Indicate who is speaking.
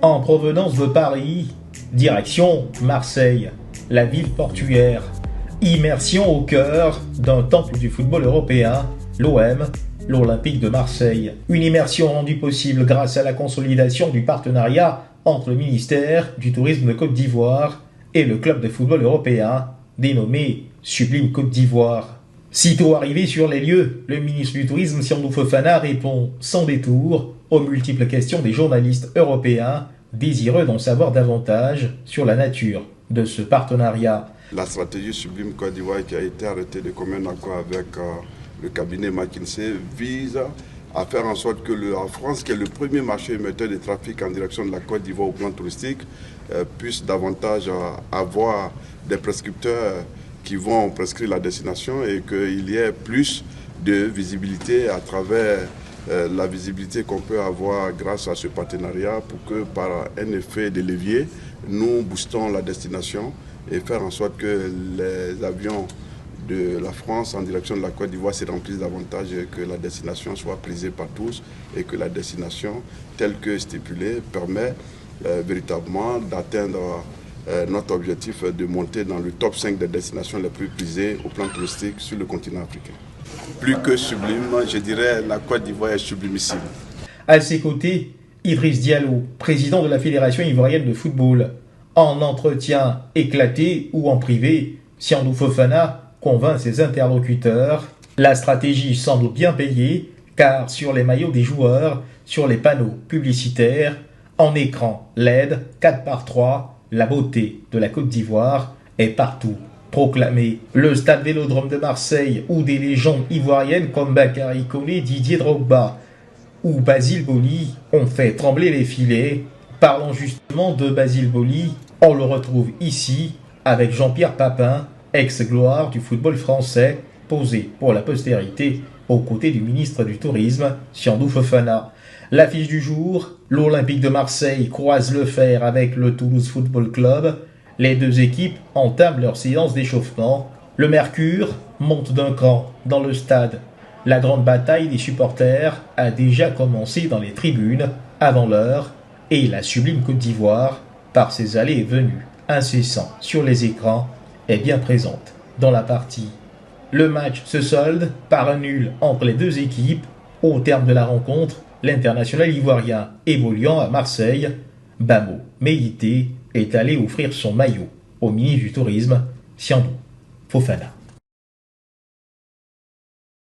Speaker 1: En provenance de Paris, direction Marseille, la ville portuaire. Immersion au cœur d'un temple du football européen, l'OM, l'Olympique de Marseille. Une immersion rendue possible grâce à la consolidation du partenariat entre le ministère du Tourisme de Côte d'Ivoire et le club de football européen, dénommé Sublime Côte d'Ivoire. Sitôt arrivé sur les lieux, le ministre du Tourisme, Siandou Fofana, répond sans détour aux multiples questions des journalistes européens désireux d'en savoir davantage sur la nature de ce partenariat.
Speaker 2: La stratégie Sublime Côte d'Ivoire qui a été arrêtée de commun accord avec le cabinet McKinsey vise à faire en sorte que la France, qui est le premier marché émetteur de trafic en direction de la Côte d'Ivoire au plan touristique, puisse davantage avoir des prescripteurs qui vont prescrire la destination et qu'il y ait plus de visibilité à travers la visibilité qu'on peut avoir grâce à ce partenariat pour que par un effet de levier, nous boostons la destination et faire en sorte que les avions de la France en direction de la Côte d'Ivoire se remplissent davantage et que la destination soit prisée par tous et que la destination telle que stipulée permet véritablement d'atteindre notre objectif de monter dans le top 5 des destinations les plus prisées au plan touristique sur le continent africain. Plus que sublime, je dirais la Côte d'Ivoire est sublimissime.
Speaker 1: À ses côtés, Idriss Diallo, président de la Fédération ivoirienne de football. En entretien éclaté ou en privé, Siandou Fofana convainc ses interlocuteurs. La stratégie semble bien payée, car sur les maillots des joueurs, sur les panneaux publicitaires, en écran LED 4x3, la beauté de la Côte d'Ivoire est partout proclamée. Le stade Vélodrome de Marseille, où des légendes ivoiriennes comme Bakary Koné, Didier Drogba ou Basile Boli ont fait trembler les filets. Parlons justement de Basile Boli, on le retrouve ici avec Jean-Pierre Papin, ex-gloire du football français, posé pour la postérité aux côtés du ministre du Tourisme, Siandou Fofana. L'affiche du jour, l'Olympique de Marseille croise le fer avec le Toulouse Football Club. Les deux équipes entament leur séance d'échauffement. Le mercure monte d'un cran dans le stade. La grande bataille des supporters a déjà commencé dans les tribunes avant l'heure et la sublime Côte d'Ivoire, par ses allées et venues incessants sur les écrans, est bien présente dans la partie. Le match se solde par un nul entre les deux équipes. Au terme de la rencontre, l'international ivoirien évoluant à Marseille, Bamo Meïté, est allé offrir son maillot au ministre du Tourisme, Siandou Fofana.